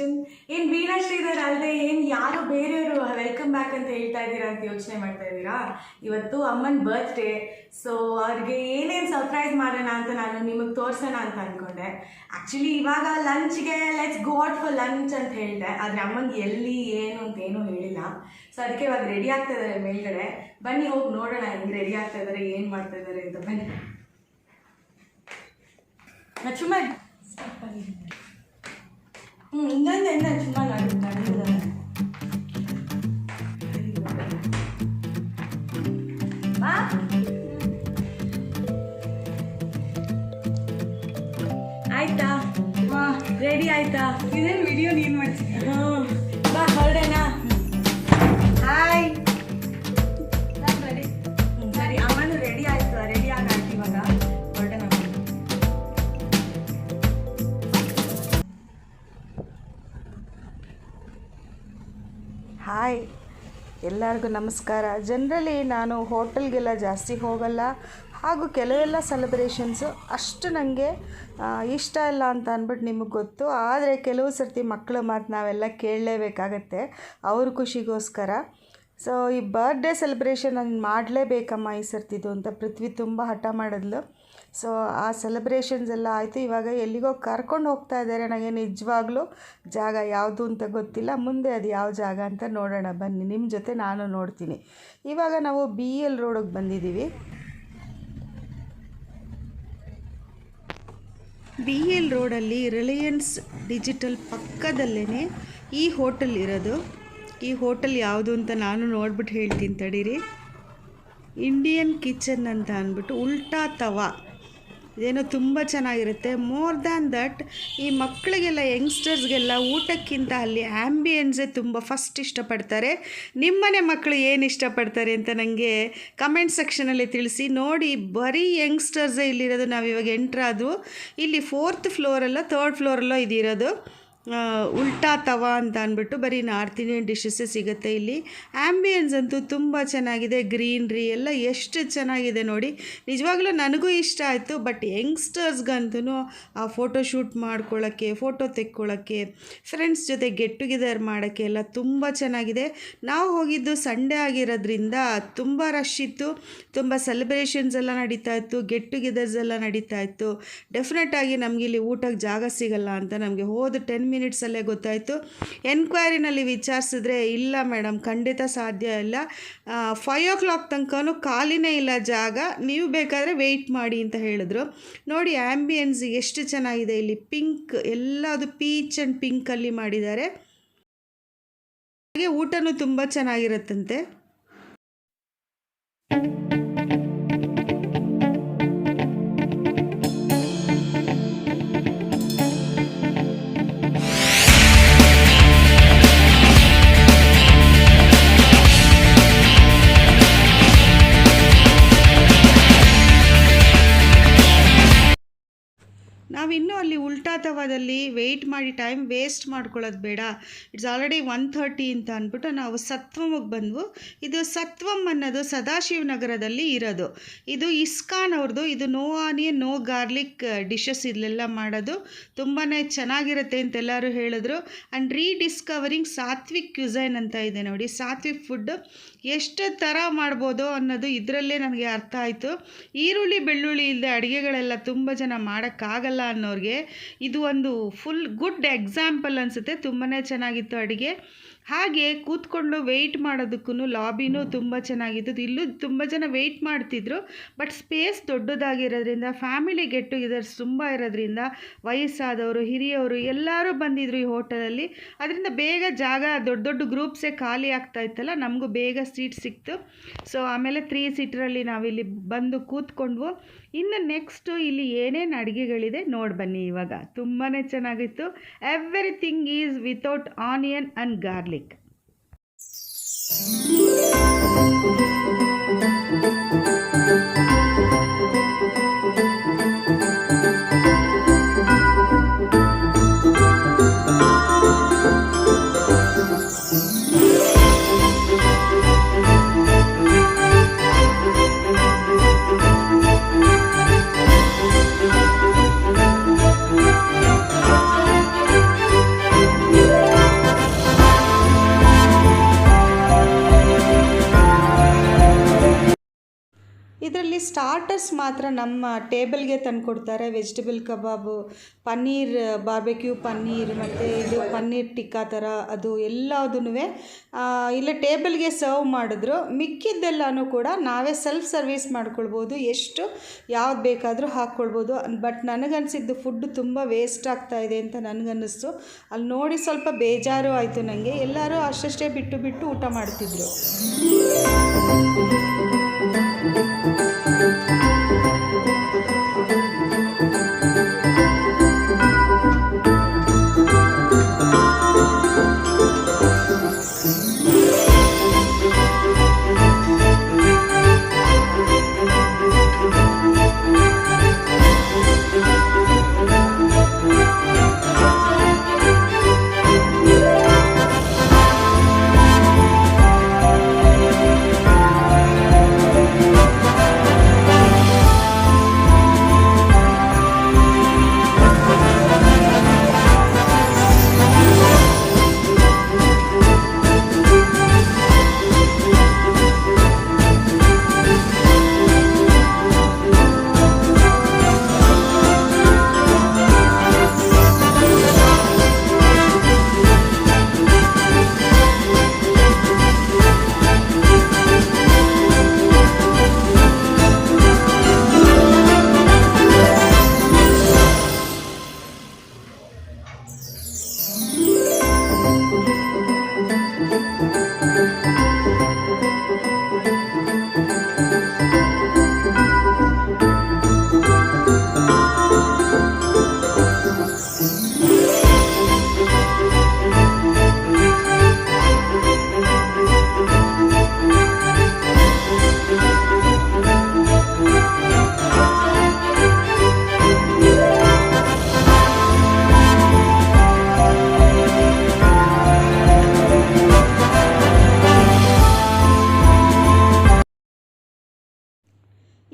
Celebration. ಏನು ವೀಣಾ ಶ್ರೀಧರ್ ಅಲ್ಲದೆ ಏನು ಯಾರು ಬೇರೆಯವರು ವೆಲ್ಕಮ್ ಬ್ಯಾಕ್ ಅಂತ ಹೇಳ್ತಾ ಇದ್ದೀರಾ ಅಂತ ಯೋಚನೆ ಮಾಡ್ತಾ ಇದ್ದೀರಾ? ಇವತ್ತು ಅಮ್ಮನ ಬರ್ತ್ಡೇ. ಸೊ ಅವ್ರಿಗೆ ಏನೇನು ಸರ್ಪ್ರೈಸ್ ಮಾಡೋಣ ಅಂತ ನಾನು ನಿಮಗೆ ತೋರಿಸೋಣ ಅಂತ ಅಂದ್ಕೊಂಡೆ. ಆ್ಯಕ್ಚುಲಿ ಇವಾಗ ಲಂಚ್ಗೆ let's go out for lunch ಅಂತ ಹೇಳಿದೆ, ಆದರೆ ಅಮ್ಮನಿಗೆ ಎಲ್ಲಿ ಏನು ಅಂತ ಏನೂ ಹೇಳಿಲ್ಲ. ಸೊ ಅದಕ್ಕೆ ಇವಾಗ ರೆಡಿ ಆಗ್ತಾ ಇದ್ದಾರೆ ಮೇಲ್ಗಡೆ. ಬನ್ನಿ ಹೋಗಿ ನೋಡೋಣ ಹೆಂಗೆ ರೆಡಿ ಆಗ್ತಾ ಇದ್ದಾರೆ, ಏನು ಮಾಡ್ತಾ ಇದ್ದಾರೆ ಅಂತ. ಬನ್ನಿ ಸುಮ್ಮನೆ ಇನ್ನೊಂದು ಸುಮ್ಮ ನಡೆದಿದ್ದಾರೆ. ಆಯ್ತಾ ರೆಡಿ ಆಯ್ತಾ? ಇದೇನು ವಿಡಿಯೋ ನೀನು ಮಾಡ್ತೀನಿ. ಬಾ ಹೊರಡೋಣ. Hi ready. ಸರಿ, ಅಮ್ಮನೂ ರೆಡಿ ಆಯ್ತು. ರೆಡಿ ಆಗಾಯ್ತು, ಇವಾಗ ಹೊರಡೋಣ. ಹಾಯ್, ಎಲ್ಲರಿಗೂ ನಮಸ್ಕಾರ. ಜನರಲಿ ನಾನು ಹೋಟೆಲ್ಗೆಲ್ಲ ಜಾಸ್ತಿ ಹೋಗಲ್ಲ, ಹಾಗೂ ಕೆಲವೆಲ್ಲ ಸೆಲೆಬ್ರೇಷನ್ಸು ಅಷ್ಟು ನನಗೆ ಇಷ್ಟ ಇಲ್ಲ ಅಂತ ಅಂದ್ಬಿಟ್ಟು ನಿಮಗೆ ಗೊತ್ತು. ಆದರೆ ಕೆಲವು ಸರ್ತಿ ಮಕ್ಕಳ ಮಾತು ನಾವೆಲ್ಲ ಕೇಳಲೇಬೇಕಾಗತ್ತೆ ಅವ್ರ ಖುಷಿಗೋಸ್ಕರ. ಸೊ ಈ ಬರ್ಡೇ ಸೆಲೆಬ್ರೇಷನ್ ನಾನು ಮಾಡಲೇಬೇಕಮ್ಮ ಈ ಸರ್ತಿದು ಅಂತ ಪೃಥ್ವಿ ತುಂಬ ಹಠ ಮಾಡಿದ್ಲು. ಸೊ ಆ ಸೆಲೆಬ್ರೇಷನ್ಸ್ ಎಲ್ಲ ಆಯಿತು. ಇವಾಗ ಎಲ್ಲಿಗೋ ಕರ್ಕೊಂಡು ಹೋಗ್ತಾ ಇದ್ದಾರೆ. ನನಗೆ ನಿಜವಾಗ್ಲೂ ಜಾಗ ಯಾವುದು ಅಂತ ಗೊತ್ತಿಲ್ಲ. ಮುಂದೆ ಅದು ಯಾವ ಜಾಗ ಅಂತ ನೋಡೋಣ ಬನ್ನಿ, ನಿಮ್ಮ ಜೊತೆ ನಾನು ನೋಡ್ತೀನಿ. ಇವಾಗ ನಾವು BL ರೋಡಿಗೆ ಬಂದಿದ್ದೀವಿ. BL ರೋಡಲ್ಲಿ ರಿಲಯನ್ಸ್ ಡಿಜಿಟಲ್ ಪಕ್ಕದಲ್ಲೇ ಈ ಹೋಟೆಲ್ ಇರೋದು. ಈ ಹೋಟೆಲ್ ಯಾವುದು ಅಂತ ನಾನು ನೋಡ್ಬಿಟ್ಟು ಹೇಳ್ತೀನಿ ತಡೀರಿ. ಇಂಡಿಯನ್ ಕಿಚನ್ ಅಂತ ಅಂದ್ಬಿಟ್ಟು ಉಲ್ಟಾ ತವಾ, ಇದೇನೋ ತುಂಬ ಚೆನ್ನಾಗಿರುತ್ತೆ. ಮೋರ್ ದ್ಯಾನ್ ದಟ್, ಈ ಮಕ್ಕಳಿಗೆಲ್ಲ ಯಂಗ್ಸ್ಟರ್ಸ್ಗೆಲ್ಲ ಊಟಕ್ಕಿಂತ ಅಲ್ಲಿ ಆ್ಯಂಬಿಯನ್ಸೇ ತುಂಬ ಫಸ್ಟ್ ಇಷ್ಟಪಡ್ತಾರೆ. ನಿಮ್ಮನೆ ಮಕ್ಕಳು ಏನು ಇಷ್ಟಪಡ್ತಾರೆ ಅಂತ ನನಗೆ ಕಮೆಂಟ್ ಸೆಕ್ಷನಲ್ಲಿ ತಿಳಿಸಿ. ನೋಡಿ, ಬರೀ ಯಂಗ್ಸ್ಟರ್ಸೇ ಇಲ್ಲಿರೋದು. ನಾವು ಇವಾಗ ಎಂಟ್ರಾದು ಇಲ್ಲಿ 4th ಫ್ಲೋರಲ್ಲೋ 3rd ಫ್ಲೋರಲ್ಲೋ ಇದಿರೋದು. ಉಲ್ಟಾ ತವಾ ಅಂತ ಅಂದ್ಬಿಟ್ಟು ಬರೀ ನಾರ್ತ್ ಇಂಡಿಯನ್ ಡಿಶಸ್ಸೇ ಸಿಗುತ್ತೆ ಇಲ್ಲಿ. ಆ್ಯಂಬಿಯನ್ಸ್ ಅಂತೂ ತುಂಬ ಚೆನ್ನಾಗಿದೆ, ಗ್ರೀನ್ರಿ ಎಲ್ಲ ಎಷ್ಟು ಚೆನ್ನಾಗಿದೆ ನೋಡಿ. ನಿಜವಾಗ್ಲೂ ನನಗೂ ಇಷ್ಟ ಆಯಿತು. ಬಟ್ ಯಂಗ್ಸ್ಟರ್ಸ್ಗಂತೂ ಆ ಫೋಟೋಶೂಟ್ ಮಾಡ್ಕೊಳ್ಳೋಕ್ಕೆ, ಫೋಟೋ ತೆಕ್ಕೊಳ್ಳೋಕ್ಕೆ, ಫ್ರೆಂಡ್ಸ್ ಜೊತೆ ಗೆಟ್ ಟುಗೆದರ್ ಮಾಡೋಕ್ಕೆ ಎಲ್ಲ ತುಂಬ ಚೆನ್ನಾಗಿದೆ. ನಾವು ಹೋಗಿದ್ದು ಸಂಡೇ ಆಗಿರೋದ್ರಿಂದ ತುಂಬ ರಶ್ ಇತ್ತು. ತುಂಬ ಸೆಲೆಬ್ರೇಷನ್ಸ್ ಎಲ್ಲ ನಡೀತಾ ಇತ್ತು, ಗೆಟ್ ಟುಗೆದರ್ಸ್ ಎಲ್ಲ ನಡೀತಾ ಇತ್ತು. ಡೆಫಿನೆಟಾಗಿ ನಮಗಿಲ್ಲಿ ಊಟಕ್ಕೆ ಜಾಗ ಸಿಗಲ್ಲ ಅಂತ ನಮಗೆ ಹೋದ 10 ಮಿನಿಟ್ಸಲ್ಲೇ ಗೊತ್ತಾಯಿತು. ಎನ್ಕ್ವೈರಿನಲ್ಲಿ ವಿಚಾರಿಸಿದ್ರೆ, ಇಲ್ಲ ಮೇಡಮ್ ಖಂಡಿತ ಸಾಧ್ಯ ಇಲ್ಲ, 5 o'clock ತನಕನೂ ಖಾಲಿನೇ ಇಲ್ಲ ಜಾಗ, ನೀವು ಬೇಕಾದರೆ ವೆಯ್ಟ್ ಮಾಡಿ ಅಂತ ಹೇಳಿದ್ರು. ನೋಡಿ ಆ್ಯಂಬಿಯನ್ಸ್ ಎಷ್ಟು ಚೆನ್ನಾಗಿದೆ. ಇಲ್ಲಿ ಪಿಂಕ್ ಎಲ್ಲದು ಪೀಚ್ ಆ್ಯಂಡ್ ಪಿಂಕಲ್ಲಿ ಮಾಡಿದ್ದಾರೆ. ಹಾಗೆ ಊಟನೂ ತುಂಬ ಚೆನ್ನಾಗಿರುತ್ತಂತೆ. ನಾವಿನ್ನೂ ಅಲ್ಲಿ ಉಲ್ಟಾ ತವಾದಲ್ಲಿ ವೆಯ್ಟ್ ಮಾಡಿ ಟೈಮ್ ವೇಸ್ಟ್ ಮಾಡ್ಕೊಳ್ಳೋದು ಬೇಡ. ಇಟ್ಸ್ ಆಲ್ರೆಡಿ 1:30 ಅಂತ ಅಂದ್ಬಿಟ್ಟು ನಾವು ಸತ್ವಮಗೆ ಬಂದ್ವು. ಇದು ಸತ್ವಮ್ ಅನ್ನೋದು ಸದಾಶಿವನಗರದಲ್ಲಿ ಇರೋದು. ಇದು ಇಸ್ಕಾನ್ ಅವ್ರದ್ದು. ಇದು no onion no garlic dishes ಇಲ್ಲೆಲ್ಲ ಮಾಡೋದು. ತುಂಬಾ ಚೆನ್ನಾಗಿರುತ್ತೆ ಅಂತೆಲ್ಲರೂ ಹೇಳಿದ್ರು. ಆ್ಯಂಡ್ ರೀಡಿಸ್ಕವರಿಂಗ್ ಸಾತ್ವಿಕ್ ಕ್ಯುಸೈನ್ ಅಂತ ಇದೆ ನೋಡಿ. ಸಾತ್ವಿಕ್ ಫುಡ್ ಎಷ್ಟು ಥರ ಮಾಡ್ಬೋದು ಅನ್ನೋದು ಇದರಲ್ಲೇ ನನಗೆ ಅರ್ಥ ಆಯಿತು. ಈರುಳ್ಳಿ ಬೆಳ್ಳುಳ್ಳಿ ಇಲ್ಲದೆ ಅಡುಗೆಗಳೆಲ್ಲ ತುಂಬ ಜನ ಮಾಡೋಕ್ಕಾಗಲ್ಲ ಅನ್ನೋರಿಗೆ ಇದು ಒಂದು ಫುಲ್ ಗುಡ್ ಎಕ್ಸಾಂಪಲ್ ಅನಿಸುತ್ತೆ. ತುಂಬಾ ಚೆನ್ನಾಗಿತ್ತು ಅಡುಗೆ. ಹಾಗೆ ಕೂತ್ಕೊಂಡು ವೆಯ್ಟ್ ಮಾಡೋದಕ್ಕೂ ಲಾಬಿನೂ ತುಂಬ ಚೆನ್ನಾಗಿತ್ತು. ಇಲ್ಲೂ ತುಂಬ ಜನ ವೆಯ್ಟ್ ಮಾಡ್ತಿದ್ರು. ಬಟ್ ಸ್ಪೇಸ್ ದೊಡ್ಡದಾಗಿರೋದ್ರಿಂದ, ಫ್ಯಾಮಿಲಿ ಗೆಟ್ ಟುಗೆದರ್ಸ್ ತುಂಬ ಇರೋದ್ರಿಂದ ವಯಸ್ಸಾದವರು, ಹಿರಿಯವರು ಎಲ್ಲರೂ ಬಂದಿದ್ರು ಈ ಹೋಟೆಲಲ್ಲಿ. ಅದರಿಂದ ಬೇಗ ಜಾಗ, ದೊಡ್ಡ ದೊಡ್ಡ ಗ್ರೂಪ್ಸೇ ಖಾಲಿ ಆಗ್ತಾ ಇತ್ತಲ್ಲ, ನಮಗೂ ಬೇಗ ಸೀಟ್ ಸಿಕ್ತು. ಸೊ ಆಮೇಲೆ 3 ಸೀಟರಲ್ಲಿ ನಾವಿಲ್ಲಿ ಬಂದು ಕೂತ್ಕೊಂಡ್ವು. ಇನ್ನು ನೆಕ್ಸ್ಟು ಇಲ್ಲಿ ಏನೇನು ಅಡುಗೆಗಳಿದೆ ನೋಡಿ ಬನ್ನಿ. ಇವಾಗ ತುಂಬಾ ಚೆನ್ನಾಗಿತ್ತು. Everything is without onion and garlic. Starters ಮಾತ್ರ ನಮ್ಮ ಟೇಬಲ್ಗೆ ತಂದುಕೊಡ್ತಾರೆ. ವೆಜಿಟೇಬಲ್ ಕಬಾಬು, ಪನ್ನೀರ್, ಬಾರ್ಬೆಕ್ಯೂ ಪನ್ನೀರ್, ಮತ್ತು ಇದು ಪನ್ನೀರ್ ಟಿಕ್ಕಾ ಥರ ಅದು ಎಲ್ಲದೂ ಇಲ್ಲೇ ಟೇಬಲ್ಗೆ ಸರ್ವ್ ಮಾಡಿದ್ರು. ಮಿಕ್ಕಿದ್ದೆಲ್ಲನೂ ಕೂಡ ನಾವೇ ಸೆಲ್ಫ್ ಸರ್ವಿಸ್ ಮಾಡ್ಕೊಳ್ಬೋದು, ಎಷ್ಟು ಯಾವ್ದು ಬೇಕಾದರೂ ಹಾಕ್ಕೊಳ್ಬೋದು. ಬಟ್ ನನಗನ್ಸಿದ್ದು ಫುಡ್ಡು ತುಂಬ ವೇಸ್ಟ್ ಆಗ್ತಾಯಿದೆ ಅಂತ ನನಗನ್ನಿಸ್ತು. ಅಲ್ಲಿ ನೋಡಿ ಸ್ವಲ್ಪ ಬೇಜಾರು ಆಯಿತು ನನಗೆ. ಎಲ್ಲರೂ ಅಷ್ಟಷ್ಟೇ ಬಿಟ್ಟು ಊಟ ಮಾಡ್ತಿದ್ರು.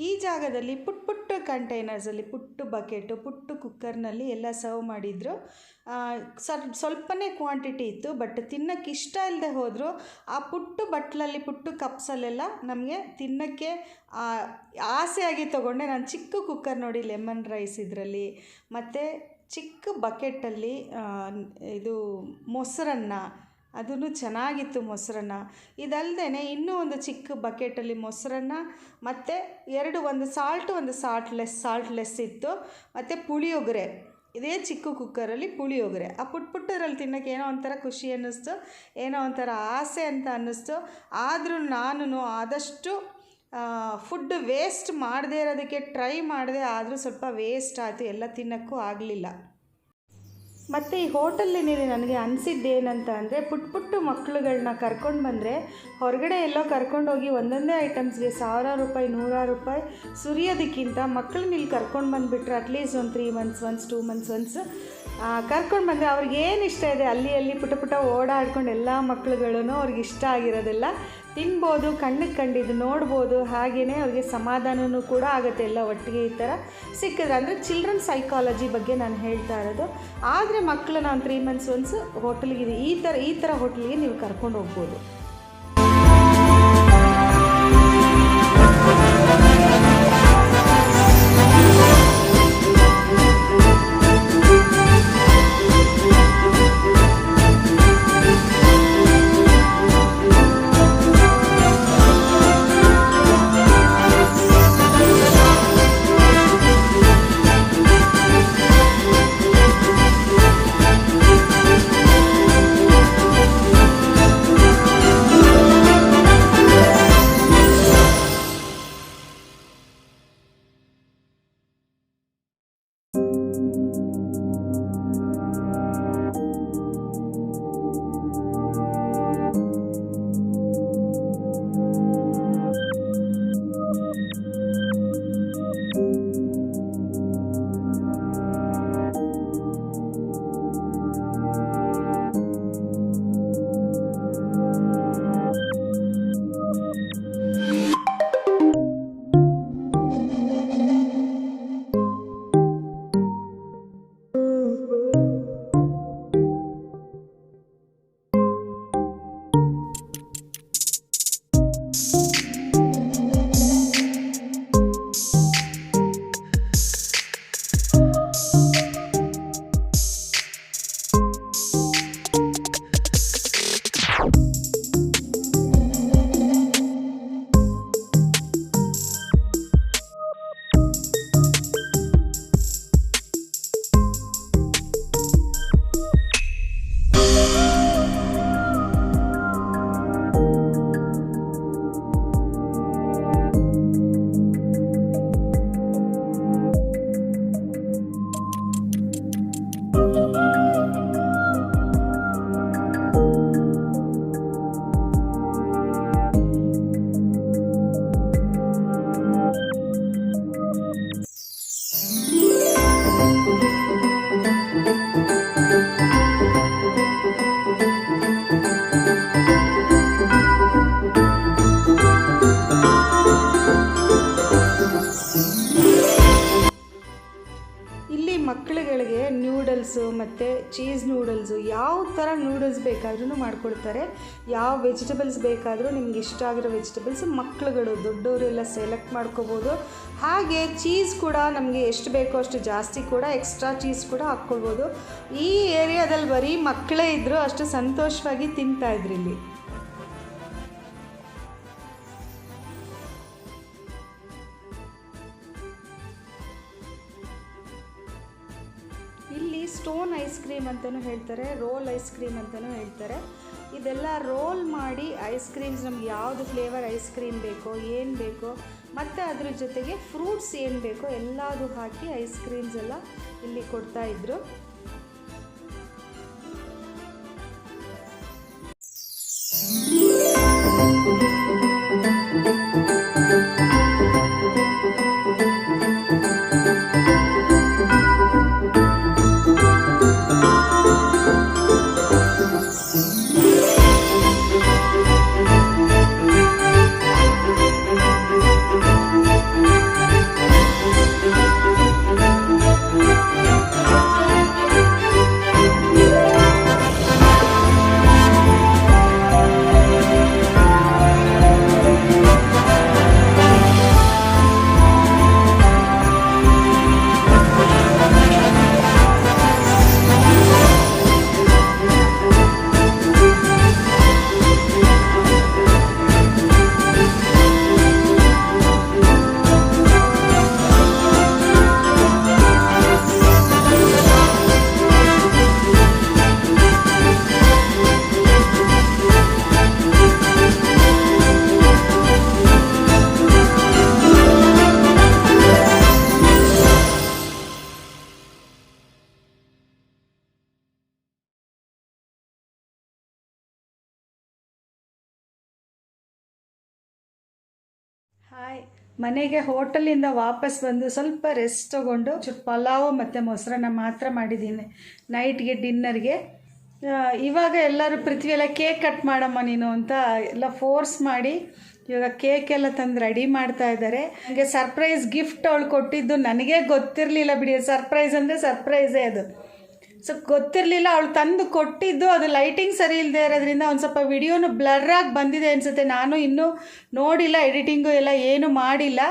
ಈ ಜಾಗದಲ್ಲಿ ಪುಟ್ಟ ಕಂಟೈನರ್ಸಲ್ಲಿ ಪುಟ್ಟ ಬಕೆಟು ಪುಟ್ಟ ಕುಕ್ಕರ್ನಲ್ಲಿ ಎಲ್ಲ ಸರ್ವ್ ಮಾಡಿದರು. ಸ್ವಲ್ಪನೇ ಕ್ವಾಂಟಿಟಿ ಇತ್ತು. ಬಟ್ ತಿನ್ನೋಕ್ಕೆ ಇಷ್ಟ ಇಲ್ಲದೆ ಹೋದರೂ ಆ ಪುಟ್ಟ ಬಟ್ಲಲ್ಲಿ ಪುಟ್ಟ ಕಪ್ಸಲ್ಲೆಲ್ಲ ನಮಗೆ ತಿನ್ನೋಕ್ಕೆ ಆಸೆಯಾಗಿ ತೊಗೊಂಡೆ. ನಾನು ಚಿಕ್ಕ ಕುಕ್ಕರ್ ನೋಡಿ, ಲೆಮನ್ ರೈಸ್ ಇದರಲ್ಲಿ, ಮತ್ತು ಚಿಕ್ಕ ಬಕೆಟಲ್ಲಿ ಇದು ಮೊಸರನ್ನ, ಅದೂ ಚೆನ್ನಾಗಿತ್ತು ಮೊಸರನ್ನ. ಇದಲ್ಲದೆ ಇನ್ನೂ ಒಂದು ಚಿಕ್ಕ ಬಕೆಟಲ್ಲಿ ಮೊಸರನ್ನ, ಮತ್ತು ಒಂದು ಸಾಲ್ಟ್, ಒಂದು ಸಾಲ್ಟ್ಲೆಸ್ ಇತ್ತು, ಮತ್ತು ಪುಳಿಯೋಗರೆ. ಇದೇ ಚಿಕ್ಕ ಕುಕ್ಕರಲ್ಲಿ ಪುಳಿಯೋಗರೆ. ಆ ಪುಟ್ಟದ್ರಲ್ಲಿ ತಿನ್ನೋಕ್ಕೆ ಏನೋ ಒಂಥರ ಖುಷಿ ಅನ್ನಿಸ್ತು, ಏನೋ ಒಂಥರ ಆಸೆ ಅಂತ ಅನ್ನಿಸ್ತು. ಆದರೂ ನಾನು ಆದಷ್ಟು ಫುಡ್ ವೇಸ್ಟ್ ಮಾಡದೇ ಇರೋದಕ್ಕೆ ಟ್ರೈ ಮಾಡಿದೆ. ಆದರೂ ಸ್ವಲ್ಪ ವೇಸ್ಟ್ ಆಯಿತು, ಎಲ್ಲ ತಿನ್ನೋಕ್ಕೂ ಆಗಲಿಲ್ಲ. ಮತ್ತು ಈ ಹೋಟೆಲಿನಲ್ಲಿ ನನಗೆ ಅನಿಸಿದ್ದೇನಂತ ಅಂದರೆ, ಪುಟ್ಟ ಮಕ್ಕಳುಗಳನ್ನ ಕರ್ಕೊಂಡು ಬಂದರೆ ಹೊರಗಡೆ ಎಲ್ಲೋ ಕರ್ಕೊಂಡೋಗಿ ಒಂದೊಂದೇ ಐಟಮ್ಸ್ಗೆ 1000 ರೂಪಾಯಿ 100 ರೂಪಾಯಿ ಸುರಿಯೋದಕ್ಕಿಂತ ಮಕ್ಕಳನ್ನ ಇಲ್ಲಿ ಕರ್ಕೊಂಡು ಬಂದುಬಿಟ್ರೆ ಅಟ್ಲೀಸ್ಟ್ ಒಂದು 3 ಮಂತ್ಸ್ ಒನ್ಸ್ 2 ಮಂತ್ಸ್ ಒನ್ಸ್ ಕರ್ಕೊಂಡು ಬಂದರೆ ಅವ್ರಿಗೇನು ಇಷ್ಟ ಇದೆ ಅಲ್ಲಿ ಪುಟ ಓಡಾಡ್ಕೊಂಡು ಎಲ್ಲ ಮಕ್ಕಳುಗಳೂ ಅವ್ರಿಗೆ ಇಷ್ಟ ಆಗಿರೋದೆಲ್ಲ ತಿನ್ಬೋದು, ಕಣ್ಣಿಗೆ ಕಂಡಿದ್ದು ನೋಡ್ಬೋದು. ಹಾಗೆಯೇ ಅವ್ರಿಗೆ ಸಮಾಧಾನವೂ ಕೂಡ ಆಗುತ್ತೆ ಎಲ್ಲ ಒಟ್ಟಿಗೆ ಈ ಥರ ಸಿಕ್ಕಿದ್ರೆ. ಅಂದರೆ ಚಿಲ್ಡ್ರನ್ ಸೈಕಾಲಜಿ ಬಗ್ಗೆ ನಾನು ಹೇಳ್ತಾ ಇರೋದು. ಆದರೆ ಮಕ್ಕಳನ್ನ ಒಂದು 3 ಮಂತ್ಸ್ ಒನ್ಸ್ ಹೋಟೆಲ್ಗೆ ಈ ಥರ ಹೋಟೆಲ್ಗೆ ನೀವು ಕರ್ಕೊಂಡು ಹೋಗ್ಬೋದು. ಯಾವ ಥರ ನೂಡಲ್ಸ್ ಬೇಕಾದ್ರೂ ಮಾಡಿಕೊಡ್ತಾರೆ. ಯಾವ ವೆಜಿಟೇಬಲ್ಸ್ ಬೇಕಾದರೂ ನಿಮ್ಗೆ ಇಷ್ಟ ಆಗಿರೋ ವೆಜಿಟೇಬಲ್ಸ್ ಮಕ್ಕಳುಗಳು ದೊಡ್ಡವರೆಲ್ಲ ಸೆಲೆಕ್ಟ್ ಮಾಡ್ಕೋಬೋದು. ಹಾಗೆ ಚೀಸ್ ಕೂಡ ನಮಗೆ ಎಷ್ಟು ಬೇಕೋ ಅಷ್ಟು ಜಾಸ್ತಿ ಕೂಡ ಎಕ್ಸ್ಟ್ರಾ ಚೀಸ್ ಕೂಡ ಹಾಕ್ಕೊಳ್ಬೋದು. ಈ ಏರಿಯಾದಲ್ಲಿ ಬರೀ ಮಕ್ಕಳೇ ಇದ್ದರು, ಅಷ್ಟು ಸಂತೋಷವಾಗಿ ತಿಂತಾಯಿದ್ರು ಇಲ್ಲಿ. ಇಲ್ಲಿ ಸ್ಟೋನ್ ಐಸ್ ಕ್ರೀಮ್ ಅಂತಲೂ ಹೇಳ್ತಾರೆ, ರೋಲ್ ಐಸ್ ಕ್ರೀಮ್ ಅಂತಲೂ ಹೇಳ್ತಾರೆ. ಇದೆಲ್ಲ ರೋಲ್ ಮಾಡಿ ಐಸ್ ಕ್ರೀಮ್ಸ್ ನಮ್ಗೆ ಯಾವುದು ಫ್ಲೇವರ್ ಐಸ್ ಕ್ರೀಮ್ ಬೇಕೋ ಏನು ಬೇಕೋ ಮತ್ತು ಅದ್ರ ಜೊತೆಗೆ ಫ್ರೂಟ್ಸ್ ಏನು ಬೇಕೋ ಎಲ್ಲದೂ ಹಾಕಿ ಐಸ್ ಕ್ರೀಮ್ಸ್ ಎಲ್ಲ ಇಲ್ಲಿ ಕೊಡ್ತಾಯಿದ್ರು. ಹಾಯ್, ಮನೆಗೆ ಹೋಟೆಲಿಂದ ವಾಪಸ್ ಬಂದು ಸ್ವಲ್ಪ ರೆಸ್ಟ್ ತೊಗೊಂಡು ಪಲಾವು ಮತ್ತು ಮೊಸರನ್ನ ಮಾತ್ರ ಮಾಡಿದ್ದೀನಿ ನೈಟ್ಗೆ ಡಿನ್ನರ್ಗೆ. ಇವಾಗ ಎಲ್ಲರೂ ಪೃಥ್ವಿ ಎಲ್ಲ ಕೇಕ್ ಕಟ್ ಮಾಡಮ್ಮ ನೀನು ಅಂತ ಎಲ್ಲ ಫೋರ್ಸ್ ಮಾಡಿ ಇವಾಗ ಕೇಕೆಲ್ಲ ತಂದು ರೆಡಿ ಮಾಡ್ತಾ ಇದ್ದಾರೆ. ನನಗೆ ಸರ್ಪ್ರೈಸ್ ಗಿಫ್ಟ್ ಅವಳು ಕೊಟ್ಟಿದ್ದು ನನಗೆ ಗೊತ್ತಿರಲಿಲ್ಲ ಬಿಡಿ, ಸರ್ಪ್ರೈಸ್ ಅಂದರೆ ಸರ್ಪ್ರೈಸೇ ಅದು. ಸೊ ಗೊತ್ತಿರಲಿಲ್ಲ, ಅವಳು ತಂದು ಕೊಟ್ಟಿದ್ದು ಅದು ಲೈಟಿಂಗ್ ಸರಿ ಇಲ್ಲದೆ ಇರೋದ್ರಿಂದ ಒಂದು ಸ್ವಲ್ಪ ವಿಡಿಯೋನು ಬ್ಲರ್ರಾಗಿ ಬಂದಿದೆ ಅನಿಸುತ್ತೆ. ನಾನು ಇನ್ನೂ ನೋಡಿಲ್ಲ, ಎಡಿಟಿಂಗು ಎಲ್ಲ ಏನೂ ಮಾಡಿಲ್ಲ.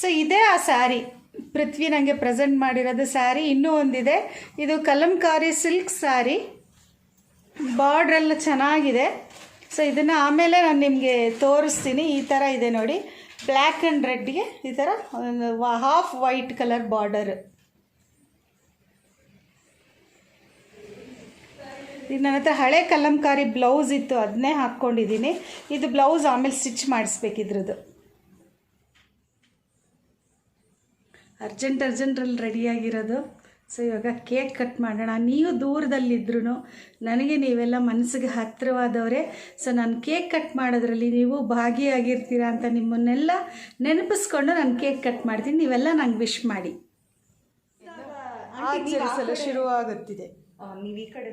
ಸೊ ಇದೇ ಆ ಸ್ಯಾರಿ ಪೃಥ್ವಿ ನನಗೆ ಪ್ರೆಸೆಂಟ್ ಮಾಡಿರೋದು ಸ್ಯಾರಿ. ಇನ್ನೂ ಒಂದಿದೆ, ಇದು ಕಲಂಕಾರಿ ಸಿಲ್ಕ್ ಸ್ಯಾರಿ, ಬಾರ್ಡ್ರೆಲ್ಲ ಚೆನ್ನಾಗಿದೆ. ಸೊ ಇದನ್ನು ಆಮೇಲೆ ನಾನು ನಿಮಗೆ ತೋರಿಸ್ತೀನಿ. ಈ ಥರ ಇದೆ ನೋಡಿ, ಬ್ಲ್ಯಾಕ್ ಆ್ಯಂಡ್ ರೆಡ್ಗೆ ಈ ಥರ ಒಂದು ಹಾಫ್ ವೈಟ್ ಕಲರ್ ಬಾರ್ಡರ್. ಈಗ ನನ್ನ ಹತ್ರ ಹಳೆ ಕಲಂಕಾರಿ ಬ್ಲೌಸ್ ಇತ್ತು, ಅದನ್ನೇ ಹಾಕ್ಕೊಂಡಿದ್ದೀನಿ. ಇದು ಬ್ಲೌಸ್ ಆಮೇಲೆ ಸ್ಟಿಚ್ ಮಾಡಿಸ್ಬೇಕಿದ್ರದ್ದು. ಅರ್ಜೆಂಟ್ರಲ್ಲಿ ರೆಡಿಯಾಗಿರೋದು. ಸೊ ಇವಾಗ ಕೇಕ್ ಕಟ್ ಮಾಡೋಣ. ನೀವು ದೂರದಲ್ಲಿದ್ರೂ ನನಗೆ ನೀವೆಲ್ಲ ಮನಸ್ಸಿಗೆ ಹತ್ತಿರವಾದವರೇ. ಸೊ ನಾನು ಕೇಕ್ ಕಟ್ ಮಾಡೋದ್ರಲ್ಲಿ ನೀವು ಭಾಗಿಯಾಗಿರ್ತೀರ ಅಂತ ನಿಮ್ಮನ್ನೆಲ್ಲ ನೆನಪಿಸ್ಕೊಂಡು ನಾನು ಕೇಕ್ ಕಟ್ ಮಾಡ್ತೀನಿ. ನೀವೆಲ್ಲ ನಂಗೆ ವಿಶ್ ಮಾಡಿ. ಆಚರಿಸಲು ಶುರುವಾಗುತ್ತಿದೆ. ನೀವು ಈ ಕಡೆ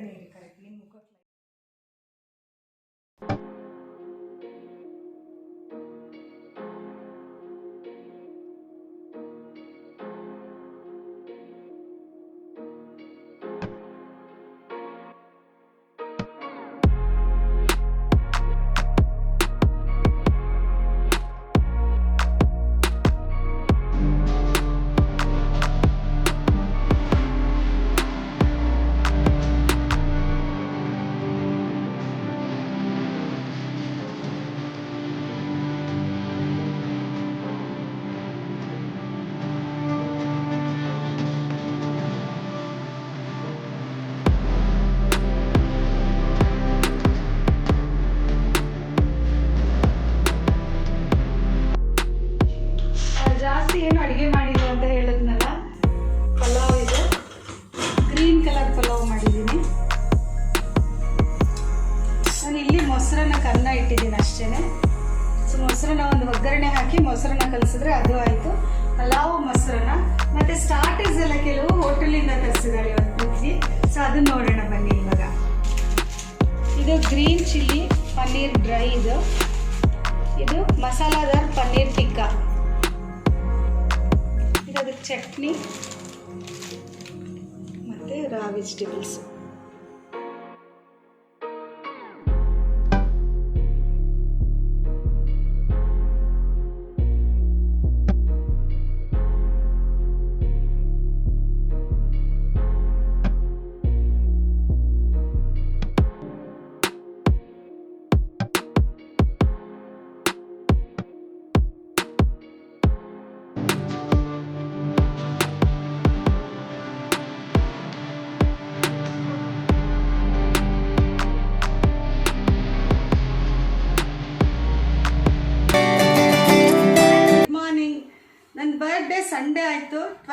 ಏನು ಅಡುಗೆ ಮಾಡಿದ್ರು ಅಂತ ಹೇಳಿದ್ನಲ್ಲ, ಪಲಾವ್ ಇದೆ, ಗ್ರೀನ್ ಕಲರ್ ಪಲಾವ್ ಮಾಡಿದ್ದೀನಿ. ನಾನು ಇಲ್ಲಿ ಮೊಸರನ್ನ ಕನ್ನ ಇಟ್ಟಿದ್ದೀನಿ ಅಷ್ಟೇ. ಸೊ ಮೊಸರನ್ನ ಒಂದು ಒಗ್ಗರಣೆ ಹಾಕಿ ಮೊಸರನ್ನ ಕಲಿಸಿದ್ರೆ ಅದು ಆಯಿತು. ಪಲಾವು ಮೊಸರನ್ನ ಮತ್ತು ಸ್ಟಾರ್ಟರ್ಸ್ ಎಲ್ಲ ಕೆಲವು ಹೋಟೆಲಿಂದ ತರಿಸಿದ್ದಾರೆ ಇವತ್ತು ಪೃಥ್ವಿ. ಸೊ ಅದನ್ನು ನೋಡೋಣ ಬನ್ನಿ. ಇವಾಗ ಇದು ಗ್ರೀನ್ ಚಿಲ್ಲಿ ಪನ್ನೀರ್ ಡ್ರೈ, ಇದು ಮಸಾಲಾದಾರ್ ಪನ್ನೀರ್ ಟಿಕ್ಕಾ, ಅದಕ್ಕೆ ಚಟ್ನಿ ಮತ್ತು ರಾ ವೆಜಿಟೇಬಲ್ಸ್.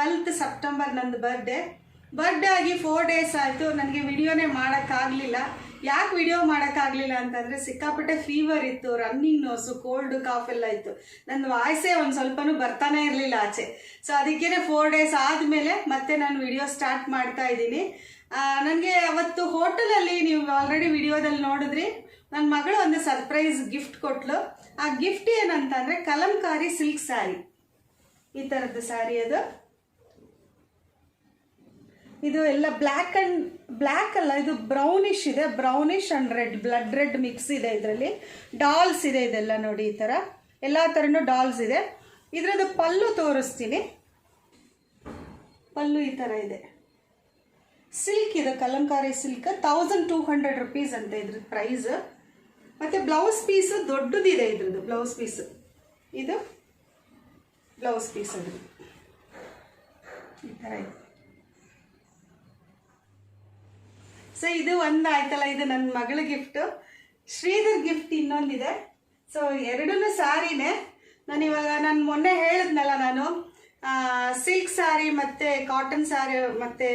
12th ಸೆಪ್ಟೆಂಬರ್ ನಂದು ಬರ್ಡೇ ಆಗಿ 4 ಡೇಸ್ ಆಯಿತು. ನನಗೆ ವಿಡಿಯೋನೇ ಮಾಡೋಕ್ಕಾಗಲಿಲ್ಲ. ಯಾಕೆ ವಿಡಿಯೋ ಮಾಡೋಕ್ಕಾಗಲಿಲ್ಲ ಅಂತಂದರೆ ಸಿಕ್ಕಾಪಟ್ಟೆ ಫೀವರ್ ಇತ್ತು, ರನ್ನಿಂಗ್ ನೋಸು, ಕೋಲ್ಡ್ ಕಾಫ್ ಎಲ್ಲ ಇತ್ತು. ನನ್ನ ವಾಯ್ಸೇ ಒಂದು ಸ್ವಲ್ಪನೂ ಬರ್ತಾನೆ ಇರಲಿಲ್ಲ ಆಚೆ. ಸೊ ಅದಕ್ಕೇ 4 ಡೇಸ್ ಆದಮೇಲೆ ಮತ್ತೆ ನಾನು ವಿಡಿಯೋ ಸ್ಟಾರ್ಟ್ ಮಾಡ್ತಾ ಇದ್ದೀನಿ. ನನಗೆ ಅವತ್ತು ಹೋಟೆಲಲ್ಲಿ ನೀವು ಆಲ್ರೆಡಿ ವಿಡಿಯೋದಲ್ಲಿ ನೋಡಿದ್ರಿ, ನನ್ನ ಮಗಳು ಒಂದು ಸರ್ಪ್ರೈಸ್ ಗಿಫ್ಟ್ ಕೊಟ್ಲು. ಆ ಗಿಫ್ಟ್ ಏನಂತಂದರೆ ಕಲಂಕಾರಿ ಸಿಲ್ಕ್ ಸ್ಯಾರಿ, ಈ ಥರದ್ದು ಸ್ಯಾರಿ. ಅದು ಇದು ಎಲ್ಲ ಬ್ಲ್ಯಾಕ್ ಅಲ್ಲ, ಇದು ಬ್ರೌನಿಶ್ ಇದೆ. Brownish and red, blood red mix ಇದೆ. ಇದರಲ್ಲಿ ಡಾಲ್ಸ್ ಇದೆ. ಇದೆಲ್ಲ ನೋಡಿ, ಈ ಥರ ಎಲ್ಲ ಥರನೂ ಡಾಲ್ಸ್ ಇದೆ. ಇದರದ್ದು ಪಲ್ಲು ತೋರಿಸ್ತೀನಿ. ಪಲ್ಲು ಈ ಥರ ಇದೆ. ಸಿಲ್ಕ್ ಇದೆ, ಕಲಂಕಾರಿ ಸಿಲ್ಕ್. 1200 rupees ಅಂತ ಇದ್ರದ್ದು ಪ್ರೈಸ್. ಮತ್ತು ಬ್ಲೌಸ್ ಪೀಸು ದೊಡ್ಡದಿದೆ. ಇದ್ರದ್ದು ಬ್ಲೌಸ್ ಪೀಸು, ಇದು ಬ್ಲೌಸ್ ಪೀಸ್ ಅದು ಈ ಥರ ಇದೆ. ಸೊ ಇದು ಒಂದು ಆಯ್ತಲ್ಲ, ಇದು ನನ್ನ ಮಗಳ ಗಿಫ್ಟು. ಶ್ರೀಧರ್ ಗಿಫ್ಟ್ ಇನ್ನೊಂದಿದೆ. ಸೊ ಎರಡೂ ಸ್ಯಾರಿನೇ. ನಾನು ಮೊನ್ನೆ ಹೇಳಿದ್ನಲ್ಲ, ನಾನು ಸಿಲ್ಕ್ ಸ್ಯಾರಿ ಮತ್ತು ಕಾಟನ್ ಸ್ಯಾರಿ ಮತ್ತು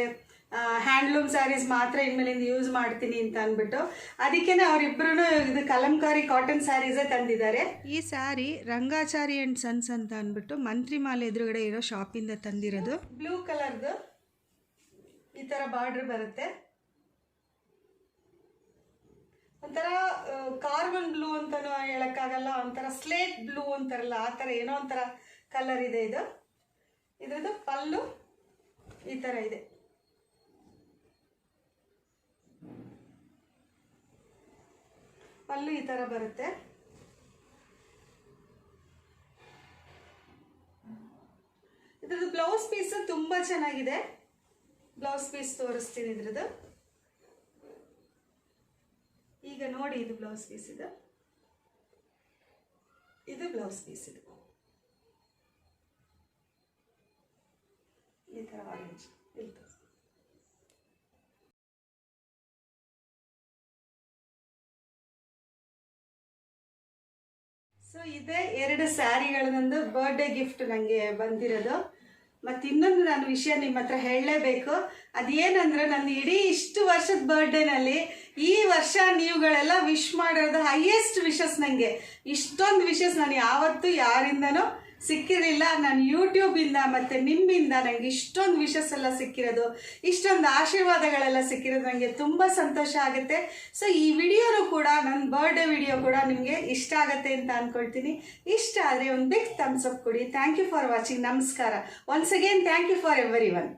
ಹ್ಯಾಂಡ್ಲೂಮ್ ಸ್ಯಾರೀಸ್ ಮಾತ್ರ ಇನ್ಮೇಲಿಂದ ಯೂಸ್ ಮಾಡ್ತೀನಿ ಅಂತ ಅಂದ್ಬಿಟ್ಟು, ಅದಕ್ಕೇ ಅವರಿಬ್ಬರೂ ಇದು ಕಲಂಕಾರಿ ಕಾಟನ್ ಸ್ಯಾರೀಸೇ ತಂದಿದ್ದಾರೆ. ಈ ಸ್ಯಾರಿ ರಂಗಾಚಾರಿ ಆ್ಯಂಡ್ ಸನ್ಸ್ ಅಂತ ಅಂದ್ಬಿಟ್ಟು ಮಂತ್ರಿಮಾಲ್ ಎದುರುಗಡೆ ಇರೋ ಶಾಪಿಂದ ತಂದಿರೋದು. ಬ್ಲೂ ಕಲರ್ದು ಈ ಥರ ಬಾರ್ಡ್ರ್ ಬರುತ್ತೆ. ಒಂಥರ ಕಾರ್ಬನ್ ಬ್ಲೂ ಅಂತಲೂ ಹೇಳೋಕ್ಕಾಗಲ್ಲ, ಒಂಥರ ಸ್ಲೇಟ್ ಬ್ಲೂ ಅಂತಾರಲ್ಲ ಆ ಥರ ಏನೋ ಒಂಥರ ಕಲರ್ ಇದೆ. ಇದ್ರದ್ದು ಪಲ್ಲು ಈ ಥರ ಇದೆ. ಪಲ್ಲು ಈ ಥರ ಬರುತ್ತೆ. ಇದ್ರದ್ದು ಬ್ಲೌಸ್ ಪೀಸು ತುಂಬ ಚೆನ್ನಾಗಿದೆ. ಬ್ಲೌಸ್ ಪೀಸ್ ತೋರಿಸ್ತೀನಿ ಇದ್ರದ್ದು. ಈಗ ನೋಡಿ, ಇದು ಬ್ಲೌಸ್ ಪೀಸ್. ಇದು ಬ್ಲೌಸ್ ಪೀಸ್. ಇದು ಈ ಥರ ಆರೆಂಜ್ ಇರ್ತದೆ. ಸೊ ಇದೇ 2 ಸ್ಯಾರಿಗಳು ನಂದು ಬರ್ಡೇ ಗಿಫ್ಟ್ ನನಗೆ ಬಂದಿರೋದು. ಮತ್ತು ಇನ್ನೊಂದು ನಾನು ವಿಷಯ ನಿಮ್ಮ ಹತ್ರ ಹೇಳಲೇಬೇಕು. ಅದೇನಂದರೆ, ನನ್ನ ಇಡೀ ಇಷ್ಟು ವರ್ಷದ ಬರ್ಡೇನಲ್ಲಿ ಈ ವರ್ಷ ನೀವುಗಳೆಲ್ಲ ವಿಶ್ ಮಾಡಿರೋದು ಹೈಯೆಸ್ಟ್ ವಿಶಸ್. ನನಗೆ ಇಷ್ಟೊಂದು ವಿಶಸ್ ನಾನು ಯಾವತ್ತೂ ಯಾರಿಂದನೂ ಸಿಕ್ಕಿರಲಿಲ್ಲ. ನಾನು ಯೂಟ್ಯೂಬಿಂದ ಮತ್ತು ನಿಮ್ಮಿಂದ ನನಗೆ ಇಷ್ಟೊಂದು ವಿಶಸ್ ಎಲ್ಲ ಸಿಕ್ಕಿರೋದು, ಇಷ್ಟೊಂದು ಆಶೀರ್ವಾದಗಳೆಲ್ಲ ಸಿಕ್ಕಿರೋದು ನನಗೆ ತುಂಬ ಸಂತೋಷ ಆಗುತ್ತೆ. ಸೊ ಈ ವಿಡಿಯೋನು ಕೂಡ, ನನ್ನ ಬರ್ಡೇ ವಿಡಿಯೋ ಕೂಡ ನಿಮಗೆ ಇಷ್ಟ ಆಗುತ್ತೆ ಅಂತ ಅಂದ್ಕೊಳ್ತೀನಿ. ಇಷ್ಟ ಆದರೆ ಒಂದು ಬಿಗ್ ಥಮ್ಸ್ ಅಪ್ ಕೊಡಿ. Thank you for watching. ನಮಸ್ಕಾರ. Once again thank you for every one.